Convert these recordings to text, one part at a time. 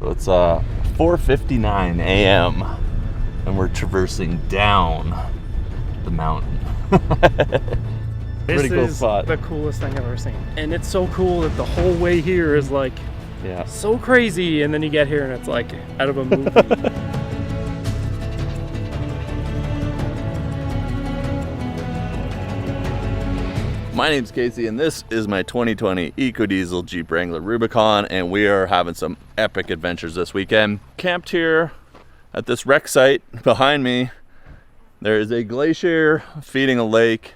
So it's 4:59 a.m. and we're traversing down the mountain. Pretty cool spot. The coolest thing I've ever seen. And it's so cool that the whole way here is like, yeah, so crazy, and then you get here and it's like out of a movie. My name's Casey and this is my 2020 EcoDiesel Jeep Wrangler Rubicon, and we are having some epic adventures this weekend. Camped here at this wreck site behind me. There is a glacier feeding a lake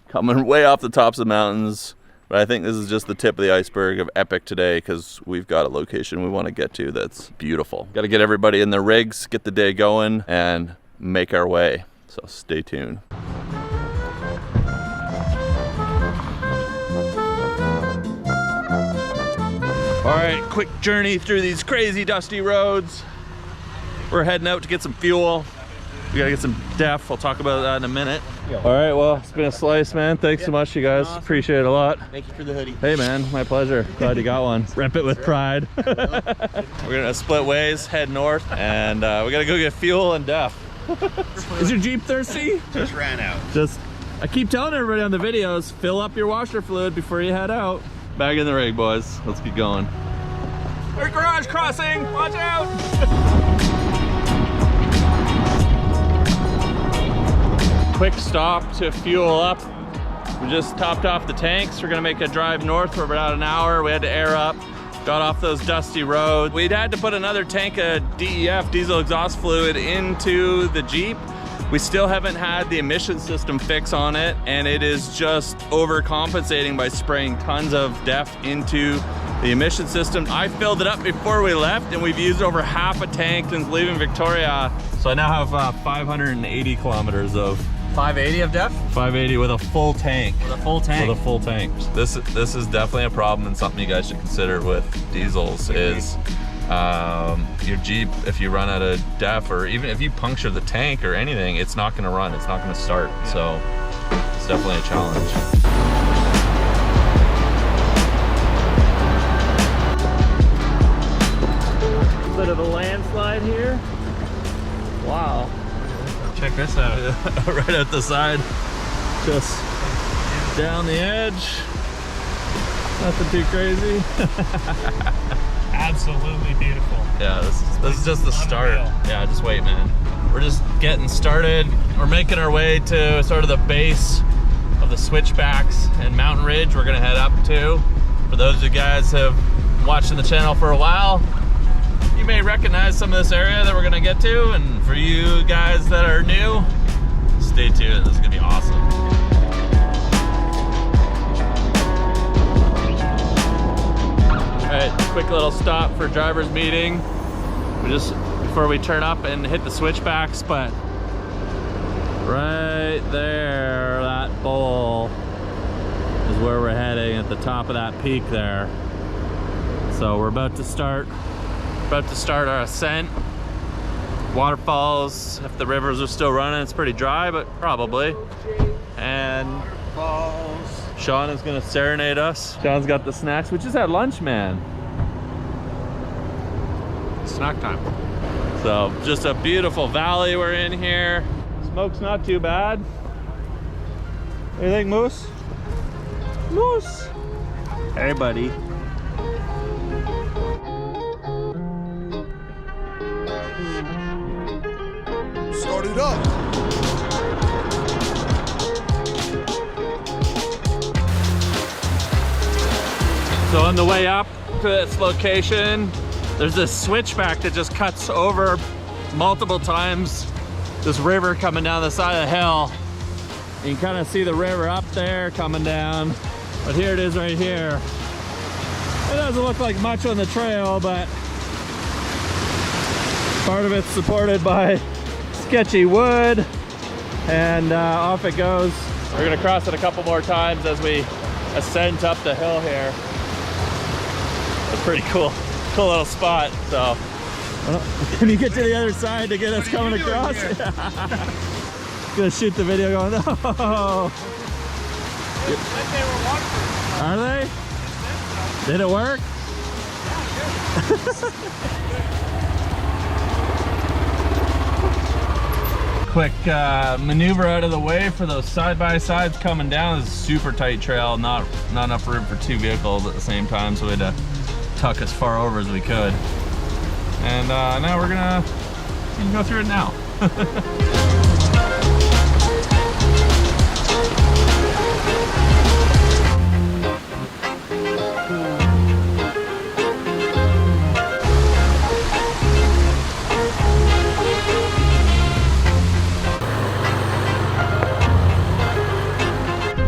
coming way off the tops of the mountains, but I think this is just the tip of the iceberg of epic today because we've got a location we want to get to that's beautiful. Got to get everybody in their rigs, get the day going, and make our way. So stay tuned. All right, quick journey through these crazy dusty roads. We're heading out to get some fuel. We gotta get some DEF. I'll talk about that in a minute. All right, well, it's been a slice, man. Thanks so much, you guys. Awesome. Appreciate it a lot. Thank you for the hoodie. Hey, man, my pleasure. Glad you got one. Rep it with pride. We're gonna split ways, head north, and we gotta go get fuel and DEF. Is your Jeep thirsty? Just ran out. I keep telling everybody on the videos, fill up your washer fluid before you head out. Back in the rig, boys. Let's get going. There's garage crossing, watch out! Quick stop to fuel up. We just topped off the tanks. We're gonna make a drive north for about an hour. We had to air up, got off those dusty roads. We'd had to put another tank of DEF, diesel exhaust fluid, into the Jeep. We still haven't had the emission system fix on it, and it is just overcompensating by spraying tons of DEF into the emission system. I filled it up before we left, and we've used over half a tank since leaving Victoria. So I now have 580 kilometers of 580 of DEF? 580 with a full tank. With a full tank. With a full tank. This is definitely a problem, and something you guys should consider with diesels is your Jeep, if you run out of DEF, or even if you puncture the tank or anything, it's not going to run, it's not going to start. So it's definitely a challenge. Bit of a landslide here. Wow. Check this out. Right at the side, just down the edge. Nothing too crazy. Absolutely beautiful. Yeah, this is just the start. Yeah, just wait, man. We're just getting started. We're making our way to sort of the base of the switchbacks and Mountain Ridge we're gonna head up to. For those of you guys who have been watching the channel for a while, you may recognize some of this area that we're gonna get to, and for you guys that are new, stay tuned. This is gonna be awesome. All right, quick little stop for driver's meeting. Before we turn up and hit the switchbacks, but right there, that bowl is where we're heading, at the top of that peak there. So we're about to start our ascent. Waterfalls, if the rivers are still running, it's pretty dry, but probably. And Sean is gonna serenade us. Sean's got the snacks. We just had lunch, man. Snack time. So just a beautiful valley we're in here. Smoke's not too bad. What do you think, Moose? Moose! Hey, buddy. Start it up. So on the way up to this location, there's this switchback that just cuts over multiple times this river coming down the side of the hill. You can kind of see the river up there coming down, but here it is right here. It doesn't look like much on the trail, but part of it's supported by Sketchy wood, and off it goes. We're gonna cross it a couple more times as we ascend up the hill here. It's pretty cool little spot. So can you get to the other side to get us coming across? Gonna shoot the video going, no. Are they? Did it work? quick maneuver out of the way for those side-by-sides coming down. This is a super tight trail, not enough room for 2 vehicles at the same time, so we had to tuck as far over as we could. And now we can go through it now.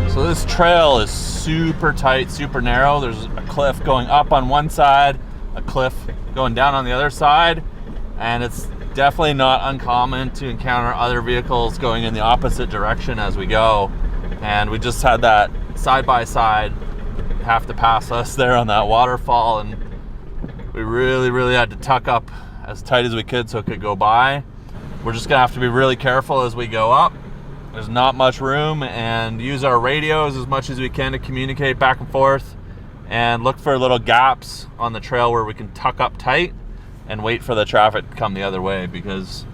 So this trail is super tight, super narrow. There's a cliff going up on one side, a cliff going down on the other side, and it's definitely not uncommon to encounter other vehicles going in the opposite direction as we go. And we just had that side-by-side have to pass us there on that waterfall, and we really had to tuck up as tight as we could so it could go by. We're just gonna have to be really careful as we go up. There's not much room, and use our radios as much as we can to communicate back and forth, and look for little gaps on the trail where we can tuck up tight and wait for the traffic to come the other way, because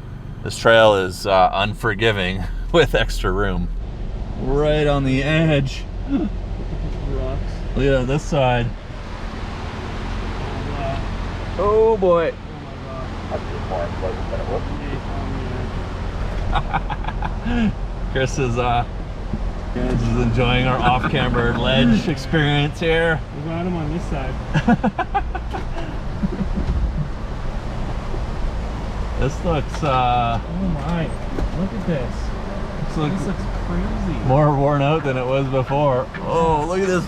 this trail is unforgiving with extra room. Right on the edge. Rocks. Look at this side. Oh boy. Chris is enjoying our off-camber ledge experience here. We got him on this side. This looks Oh my, look at this. This looks crazy. more worn out than it was before. Oh, look at this.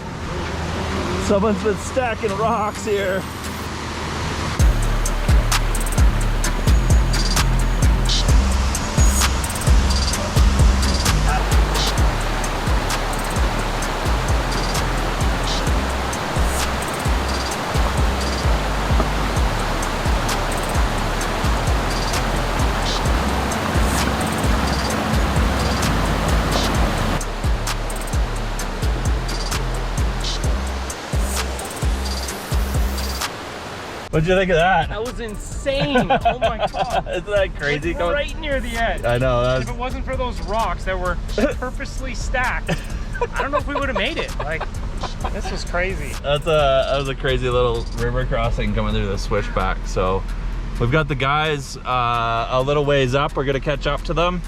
Someone's been stacking rocks here. What'd you think of that? That was insane. Oh my god. Isn't that crazy? Like right near the edge. I know. If it wasn't for those rocks that were purposely stacked, I don't know if we would have made it. Like, this was crazy. That was a crazy little river crossing coming through the switchback. So we've got the guys a little ways up. We're gonna catch up to them,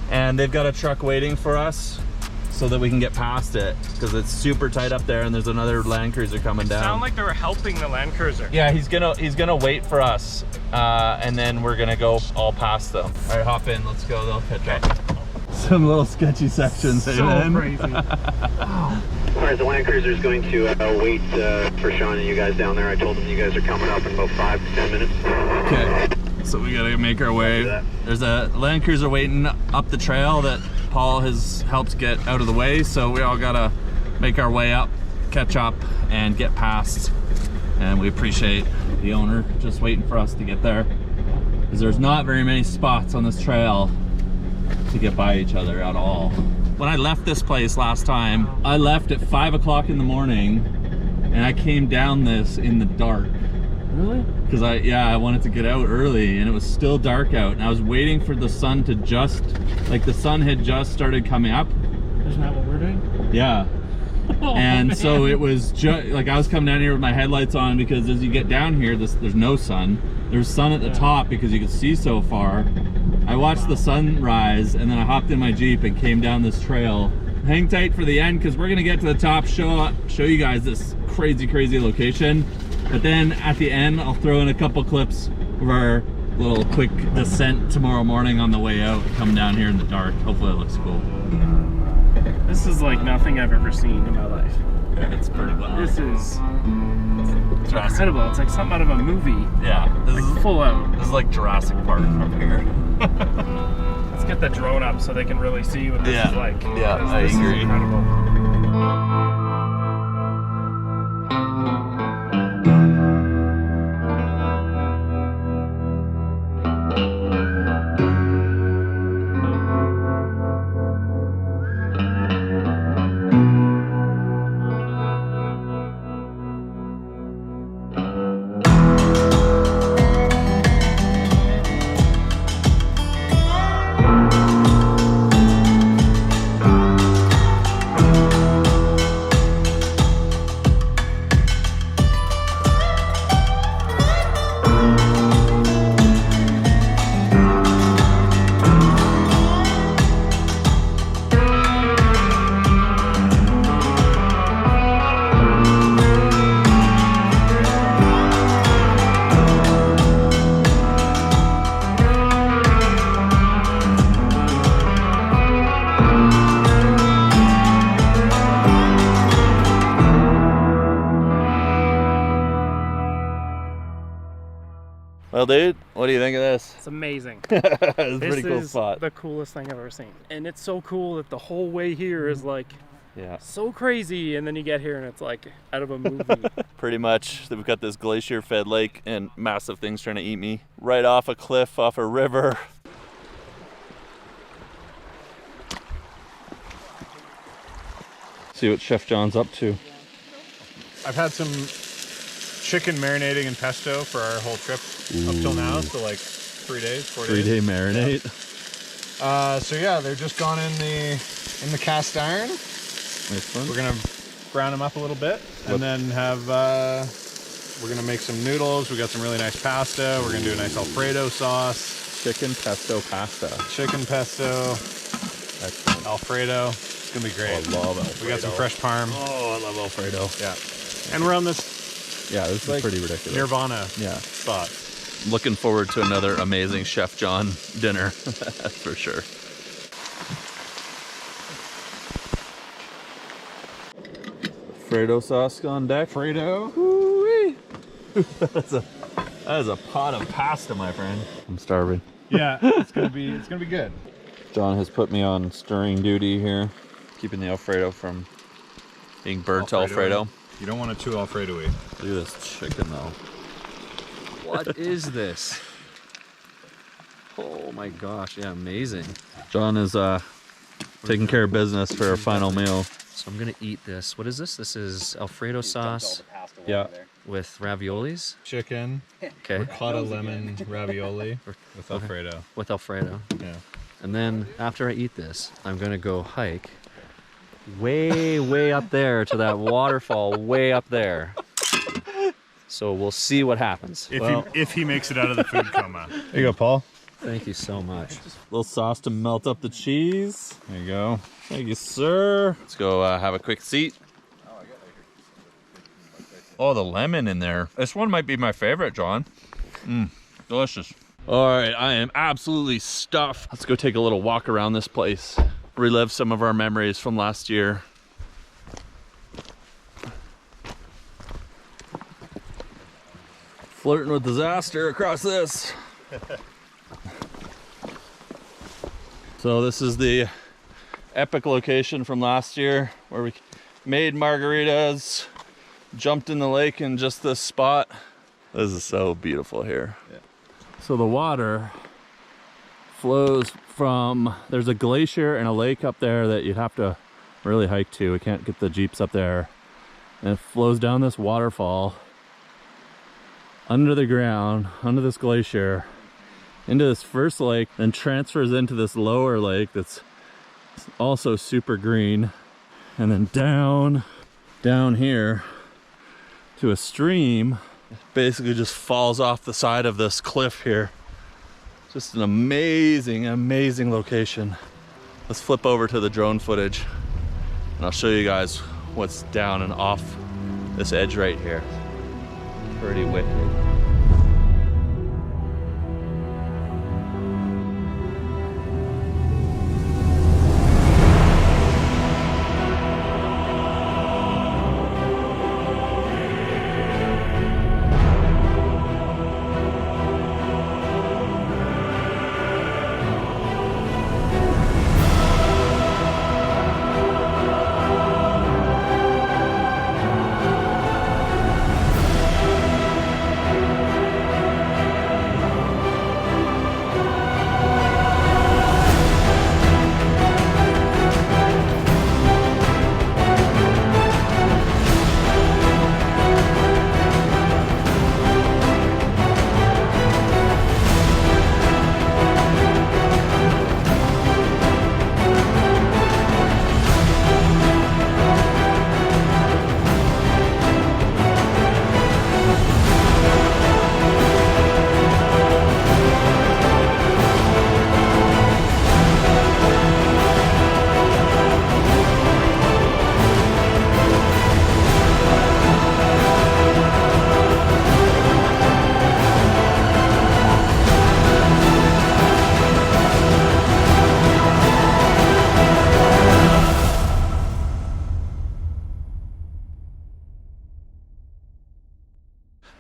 and they've got a truck waiting for us so that we can get past it, because it's super tight up there, and there's another Land Cruiser coming down. Sound like they were helping the Land Cruiser. Yeah, he's gonna wait for us, and then we're gonna go all past them. All right, hop in. Let's go. They'll catch up. Some little sketchy sections. So crazy. All right, the Land Cruiser is going to wait for Sean and you guys down there. I told them you guys are coming up in about 5 to 10 minutes. Okay, so we gotta make our way. There's a Land Cruiser waiting up the trail that Paul has helped get out of the way, so we all gotta make our way up, catch up, and get past. And we appreciate the owner just waiting for us to get there, because there's not very many spots on this trail to get by each other at all. When I left this place last time, I left at 5 o'clock in the morning, and I came down this in the dark. Really? Because I wanted to get out early, and it was still dark out, and I was waiting for the sun to the sun had just started coming up. Isn't that what we're doing? Yeah. Oh, and man. so it was just like I was coming down here with my headlights on, because as you get down here, there's no sun. There's sun at the top because you could see so far. I watched the sun rise, and then I hopped in my Jeep and came down this trail. Hang tight for the end, because we're gonna get to the top, show you guys this crazy location. But then at the end, I'll throw in a couple clips of our little quick descent tomorrow morning on the way out, come down here in the dark. Hopefully it looks cool. This is like nothing I've ever seen in my life. Yeah, it's pretty wild. This is incredible. It's like something out of a movie. Yeah, this Like is full out. This is like Jurassic Park from here. Let's get the drone up so they can really see what this is like. Yeah, Because I this agree. is incredible. Well, dude, what do you think of this? It's amazing. It's a This pretty cool is spot. the coolest thing I've ever seen. And it's so cool that the whole way here is like Yeah. so crazy, and then you get here and it's like out of a movie. Pretty much, we've got this glacier-fed lake and massive things trying to eat me. Right off a cliff, off a river. See what Chef John's up to. I've had some chicken marinating in pesto for our whole trip up till now, so like 3 days, 4 days. 3-day marinade. So yeah, they're just gone in the cast iron. Nice one. We're gonna brown them up a little bit, and then have we're gonna make some noodles. We got some really nice pasta. We're gonna do a nice Alfredo sauce. Chicken pesto pasta. Chicken pesto, Excellent. Alfredo. It's gonna be great. I love Alfredo. We got some fresh parm. Oh, I love Alfredo. Yeah, and we're on this Yeah, this is pretty ridiculous. Nirvana Yeah. spot. Looking forward to another amazing Chef John dinner. That's for sure. Alfredo sauce on deck. Alfredo. Woo-wee. That is a pot of pasta, my friend. I'm starving. Yeah, it's gonna be good. John has put me on stirring duty here, keeping the Alfredo from being burnt Alfredo. You don't want it too Alfredo-y. Look at this chicken though. What is this? Oh my gosh, yeah, amazing. John is taking care of business for our final meal. So I'm gonna eat this. What is this? This is Alfredo sauce Yeah. with raviolis. Chicken, Okay, ricotta lemon ravioli with Alfredo. with Alfredo. Yeah. And then after I eat this, I'm gonna go hike way up there to that waterfall way up there. So we'll see what happens. If he makes it out of the food coma. There you go, Paul. Thank you so much. Little sauce to melt up the cheese. There you go. Thank you, sir. Let's go have a quick seat. Oh, the lemon in there. This one might be my favorite, John. Delicious. All right, I am absolutely stuffed. Let's go take a little walk around this place. Relive some of our memories from last year. Flirting with disaster across this. So this is the epic location from last year where we made margaritas, jumped in the lake in just this spot. This is so beautiful here. Yeah. So the water flows from, there's a glacier and a lake up there that you'd have to really hike to. We can't get the Jeeps up there. And it flows down this waterfall under the ground, under this glacier, into this first lake, then transfers into this lower lake that's also super green, and then down here to a stream. It basically just falls off the side of this cliff here. Just an amazing location. Let's flip over to the drone footage and I'll show you guys what's down and off this edge right here. Pretty wicked.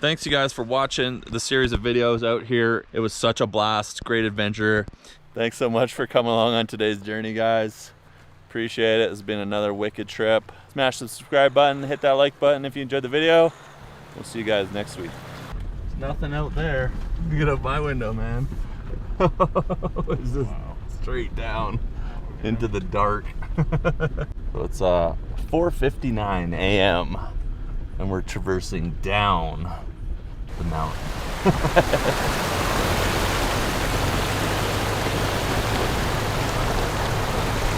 Thanks you guys for watching the series of videos out here. It was such a blast, great adventure. Thanks so much for coming along on today's journey, guys. Appreciate it. It's been another wicked trip. Smash the subscribe button, hit that like button if you enjoyed the video. We'll see you guys next week. There's nothing out there. Get up my window, man. It's just straight down into the dark. So it's 4:59 a.m. and we're traversing down the mountain.